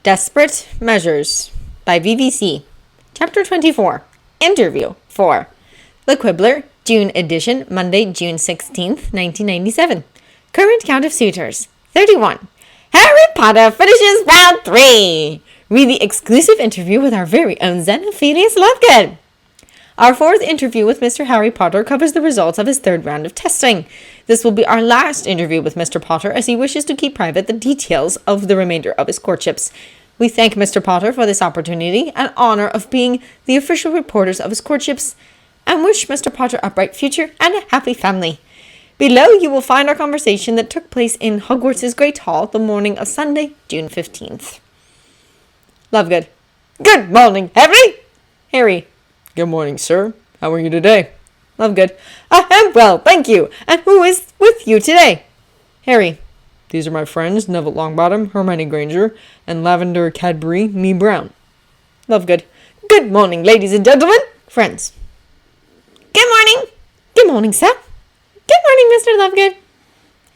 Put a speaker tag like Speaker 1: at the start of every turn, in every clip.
Speaker 1: Desperate Measures by VVC. Chapter 24. Interview 4. The Quibbler, June edition, Monday, June 16th, 1997. Current count of suitors, 31. Harry Potter finishes round 3. Read the exclusive interview with our very own Xenophilius Lovegood. Our fourth interview with Mr. Harry Potter covers the results of his third round of testing. This will be our last interview with Mr. Potter as he wishes to keep private the details of the remainder of his courtships. We thank Mr. Potter for this opportunity and honor of being the official reporters of his courtships and wish Mr. Potter a bright future and a happy family. Below you will find our conversation that took place in Hogwarts' Great Hall the morning of Sunday, June 15th. Lovegood. Good morning, Harry. Harry.
Speaker 2: Good morning, sir. How are you today?
Speaker 1: Lovegood. I am well, thank you. And who is with you today? Harry.
Speaker 2: These are my friends, Neville Longbottom, Hermione Granger, and Lavender Cadbury, me Brown.
Speaker 1: Lovegood. Good morning, ladies and gentlemen. Friends. Good morning. Good morning, sir. Good morning, Mr. Lovegood.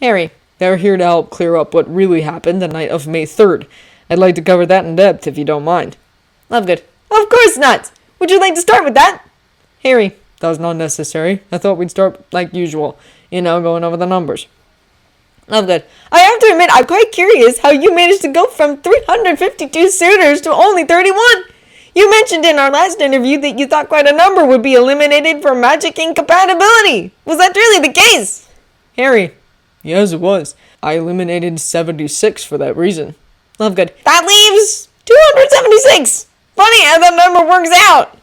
Speaker 1: Harry.
Speaker 2: They're here to help clear up what really happened the night of May 3rd. I'd like to cover that in depth, if you don't mind.
Speaker 1: Lovegood. Of course not. Would you like to start with that? Harry.
Speaker 2: That was not necessary. I thought we'd start like usual. Going over the numbers.
Speaker 1: Lovegood. I have to admit, I'm quite curious how you managed to go from 352 suitors to only 31. You mentioned in our last interview that you thought quite a number would be eliminated for magic incompatibility. Was that really the case?
Speaker 2: Harry. Yes, it was. I eliminated 76 for that reason.
Speaker 1: Lovegood. That leaves 276. Funny how that number works out.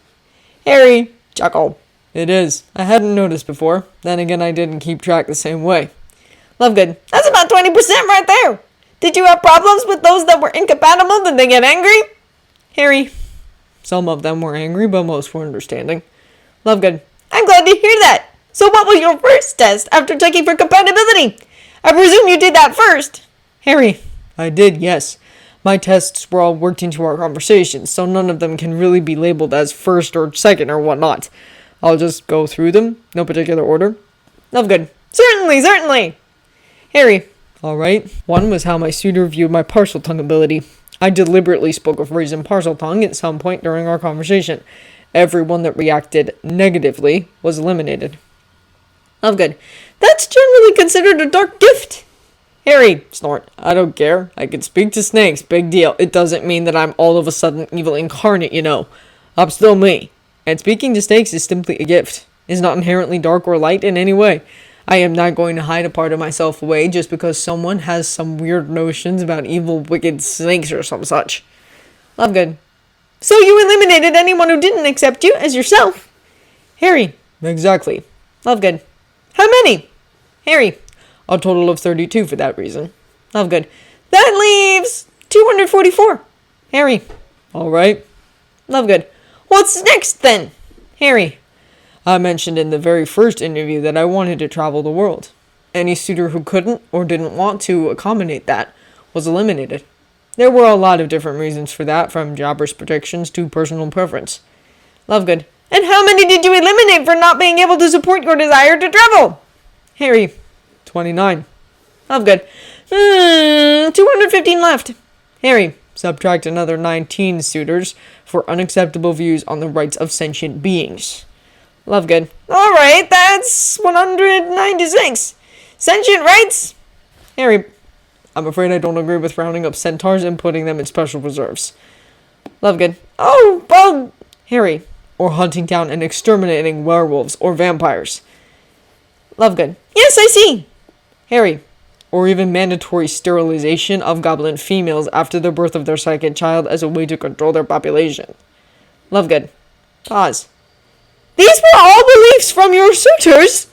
Speaker 1: Harry. Chuckle.
Speaker 2: It is. I hadn't noticed before. Then again, I didn't keep track the same way.
Speaker 1: Lovegood. That's about 20% right there. Did you have problems with those that were incompatible? Did they get angry? Harry.
Speaker 2: Some of them were angry, but most were understanding.
Speaker 1: Lovegood. I'm glad to hear that. So what was your first test after checking for compatibility? I presume you did that first. Harry.
Speaker 2: I did, yes. My tests were all worked into our conversations, so none of them can really be labeled as first or second or whatnot. I'll just go through them, no particular order.
Speaker 1: Lovegood. Certainly. Harry.
Speaker 2: Alright. One was how my suitor viewed my partial tongue ability. I deliberately spoke a phrase in partial tongue at some point during our conversation. Everyone that reacted negatively was eliminated.
Speaker 1: Lovegood. That's generally considered a dark gift.
Speaker 2: Harry. Snort. I don't care. I can speak to snakes. Big deal. It doesn't mean that I'm all of a sudden evil incarnate, I'm still me. And speaking to snakes is simply a gift. It's not inherently dark or light in any way. I am not going to hide a part of myself away just because someone has some weird notions about evil, wicked snakes or some such.
Speaker 1: Lovegood. So you eliminated anyone who didn't accept you as yourself? Harry.
Speaker 2: Exactly.
Speaker 1: Lovegood. How many? Harry.
Speaker 2: A total of 32 for that reason.
Speaker 1: Lovegood. That leaves 244. Harry.
Speaker 2: All right.
Speaker 1: Lovegood. What's next then? Harry.
Speaker 2: I mentioned in the very first interview that I wanted to travel the world. Any suitor who couldn't or didn't want to accommodate that was eliminated. There were a lot of different reasons for that, from jobbers' predictions to personal preference.
Speaker 1: Lovegood. And how many did you eliminate for not being able to support your desire to travel? Harry.
Speaker 2: 29.
Speaker 1: Lovegood. 215 left. Harry.
Speaker 2: Subtract another 19 suitors for unacceptable views on the rights of sentient beings.
Speaker 1: Lovegood. All right, that's 196. Sentient rights? Harry.
Speaker 2: I'm afraid I don't agree with rounding up centaurs and putting them in special reserves.
Speaker 1: Lovegood. Oh, well.
Speaker 2: Harry. Or hunting down and exterminating werewolves or vampires.
Speaker 1: Lovegood. Yes, I see.
Speaker 2: Harry. Or even mandatory sterilization of goblin females after the birth of their second child as a way to control their population.
Speaker 1: Lovegood.
Speaker 2: Pause.
Speaker 1: These were all beliefs from your suitors?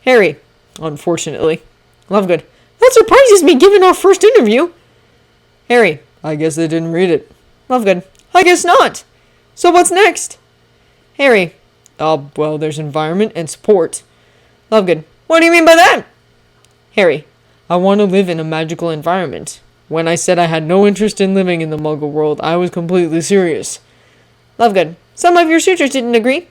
Speaker 2: Harry. Unfortunately.
Speaker 1: Lovegood. That surprises me given our first interview.
Speaker 2: Harry. I guess they didn't read it.
Speaker 1: Lovegood. I guess not. So what's next? Harry.
Speaker 2: Well, there's environment and support.
Speaker 1: Lovegood. What do you mean by that?
Speaker 2: Harry. I want to live in a magical environment. When I said I had no interest in living in the Muggle world, I was completely serious.
Speaker 1: Lovegood. Some of your suitors didn't agree?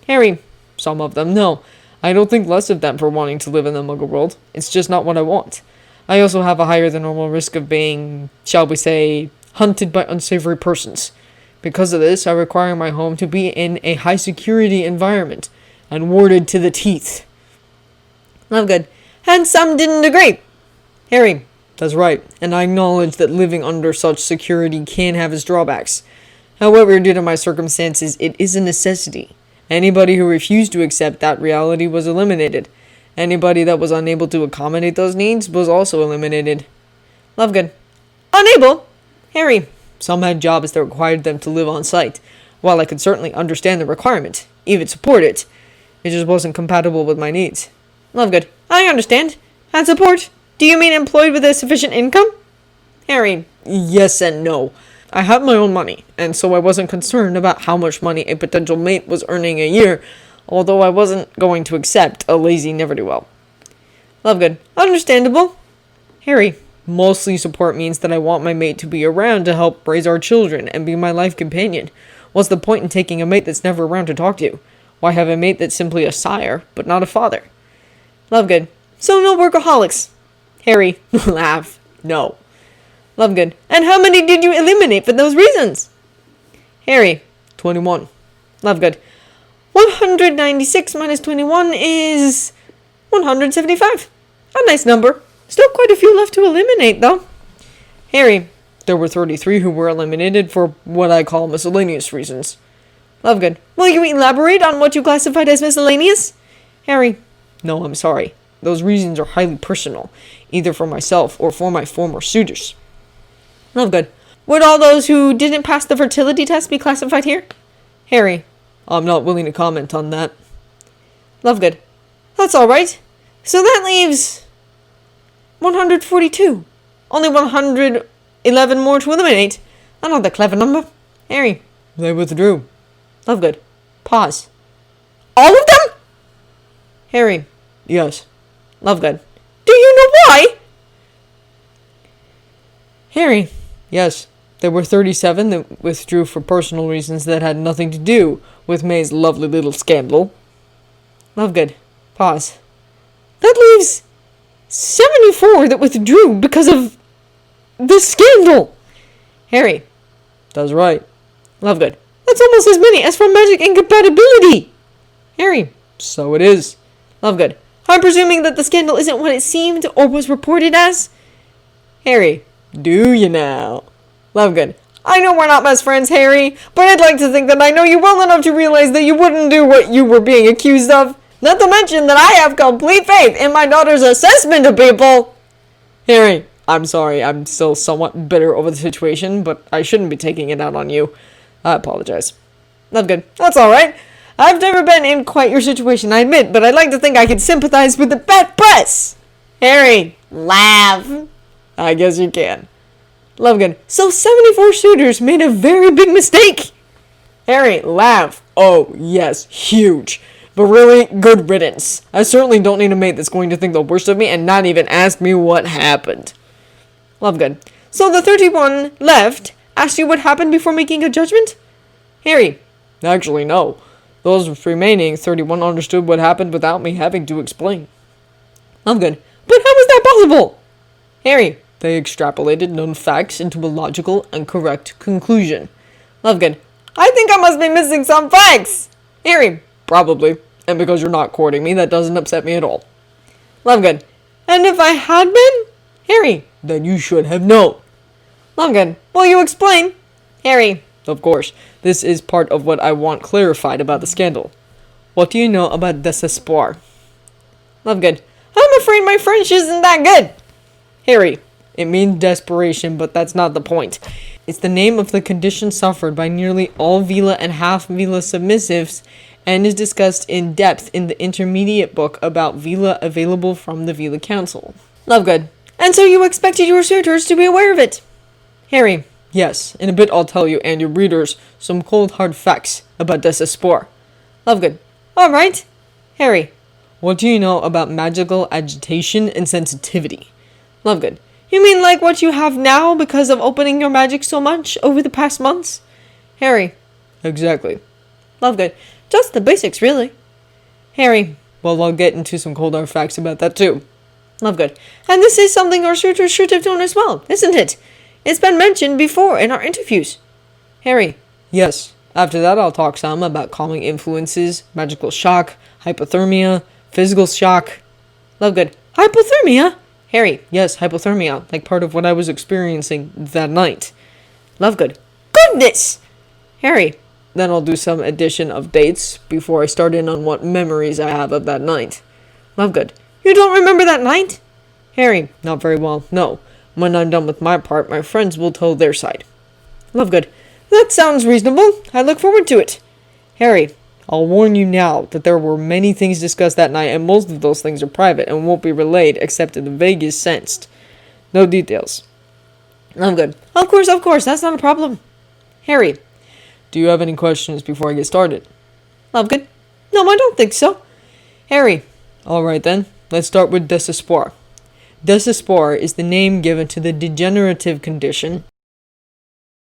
Speaker 1: Harry.
Speaker 2: Some of them, no. I don't think less of them for wanting to live in the Muggle world. It's just not what I want. I also have a higher than normal risk of being, shall we say, hunted by unsavory persons. Because of this, I require my home to be in a high security environment and warded to the teeth.
Speaker 1: Lovegood. And some didn't agree.
Speaker 2: Harry. That's right, and I acknowledge that living under such security can have its drawbacks. However, due to my circumstances, it is a necessity. Anybody who refused to accept that reality was eliminated. Anybody that was unable to accommodate those needs was also eliminated.
Speaker 1: Lovegood. Unable? Harry.
Speaker 2: Some had jobs that required them to live on site. While I could certainly understand the requirement, even support it, it just wasn't compatible with my needs.
Speaker 1: Lovegood. I understand. And support? Do you mean employed with a sufficient income? Harry.
Speaker 2: Yes and no. I have my own money, and so I wasn't concerned about how much money a potential mate was earning a year, although I wasn't going to accept a lazy ne'er-do-well.
Speaker 1: Lovegood. Understandable.
Speaker 2: Harry. Mostly support means that I want my mate to be around to help raise our children and be my life companion. What's the point in taking a mate that's never around to talk to you? Why have a mate that's simply a sire, but not a father?
Speaker 1: Lovegood. So no workaholics.
Speaker 2: Harry. Laugh. No.
Speaker 1: Lovegood. And how many did you eliminate for those reasons?
Speaker 2: Harry. 21.
Speaker 1: Lovegood. 196 minus 21 is 175. A nice number. Still quite a few left to eliminate, though.
Speaker 2: Harry. There were 33 who were eliminated for what I call miscellaneous reasons.
Speaker 1: Lovegood. Will you elaborate on what you classified as miscellaneous?
Speaker 2: Harry. No, I'm sorry. Those reasons are highly personal, either for myself or for my former suitors.
Speaker 1: Lovegood. Would all those who didn't pass the fertility test be classified here?
Speaker 2: Harry. I'm not willing to comment on that.
Speaker 1: Lovegood. That's all right. So that leaves 142. Only 111 more to eliminate. Another clever number. Harry.
Speaker 2: They withdrew.
Speaker 1: Lovegood. Pause. All of them? Harry.
Speaker 2: Yes.
Speaker 1: Lovegood. Do you know why?
Speaker 2: Harry. Yes. There were 37 that withdrew for personal reasons that had nothing to do with May's lovely little scandal.
Speaker 1: Lovegood. Pause. That leaves 74 that withdrew because of the scandal. Harry.
Speaker 2: That's right.
Speaker 1: Lovegood. That's almost as many as for magic incompatibility. Harry.
Speaker 2: So it is.
Speaker 1: Lovegood. I'm presuming that the scandal isn't what it seemed or was reported as.
Speaker 2: Harry. Do you now?
Speaker 1: Lovegood. I know we're not best friends, Harry, but I'd like to think that I know you well enough to realize that you wouldn't do what you were being accused of. Not to mention that I have complete faith in my daughter's assessment of people.
Speaker 2: Harry. I'm sorry, I'm still somewhat bitter over the situation, but I shouldn't be taking it out on you. I apologize.
Speaker 1: Lovegood. That's alright. I've never been in quite your situation, I admit, but I'd like to think I could sympathize with the bad press. Harry. Laugh.
Speaker 2: I guess you can.
Speaker 1: Lovegood. So 74 suitors made a very big mistake.
Speaker 2: Harry. Laugh. Oh, yes, huge. But really, good riddance. I certainly don't need a mate that's going to think the worst of me and not even ask me what happened.
Speaker 1: Lovegood. So the 31 left asked you what happened before making a judgment?
Speaker 2: Harry. Actually, no. Those remaining 31 understood what happened without me having to explain.
Speaker 1: Lovegood. But how was that possible?
Speaker 2: Harry. They extrapolated known facts into a logical and correct conclusion.
Speaker 1: Lovegood. I think I must be missing some facts. Harry.
Speaker 2: Probably. And because you're not courting me, that doesn't upset me at all.
Speaker 1: Lovegood. And if I had been? Harry.
Speaker 2: Then you should have known.
Speaker 1: Lovegood. Will you explain? Harry.
Speaker 2: Of course. This is part of what I want clarified about the scandal. What do you know about desespoir?
Speaker 1: Lovegood. I'm afraid my French isn't that good.
Speaker 2: Harry. It means desperation, but that's not the point. It's the name of the condition suffered by nearly all Veela and half-Veela submissives and is discussed in depth in the intermediate book about Veela available from the Veela Council.
Speaker 1: Lovegood. And so you expected your suitors to be aware of it?
Speaker 2: Harry. Yes, in a bit I'll tell you and your readers some cold hard facts about desespoir.
Speaker 1: Lovegood. Alright. Harry.
Speaker 2: What do you know about magical agitation and sensitivity?
Speaker 1: Lovegood. You mean like what you have now because of opening your magic so much over the past months? Harry.
Speaker 2: Exactly.
Speaker 1: Lovegood. Just the basics, really. Harry.
Speaker 2: Well, I'll get into some cold hard facts about that too.
Speaker 1: Lovegood. And this is something our suitors should have known as well, isn't it? It's been mentioned before in our interviews. Harry.
Speaker 2: Yes. After that, I'll talk some about calming influences, magical shock, hypothermia, physical shock.
Speaker 1: Lovegood. Hypothermia? Harry.
Speaker 2: Yes, hypothermia, like part of what I was experiencing that night.
Speaker 1: Lovegood. Goodness! Harry.
Speaker 2: Then I'll do some addition of dates before I start in on what memories I have of that night.
Speaker 1: Lovegood. You don't remember that night?
Speaker 2: Harry. Not very well, no. When I'm done with my part, my friends will tell their side.
Speaker 1: Lovegood. That sounds reasonable. I look forward to it.
Speaker 2: Harry. I'll warn you now that there were many things discussed that night, and most of those things are private and won't be relayed except in the vaguest sense. No details.
Speaker 1: Lovegood. Of course, that's not a problem. Harry.
Speaker 2: Do you have any questions before I get started?
Speaker 1: Lovegood. No, I don't think so. Harry.
Speaker 2: Alright then, let's start with desespoir. Desespoir is the name given to the degenerative condition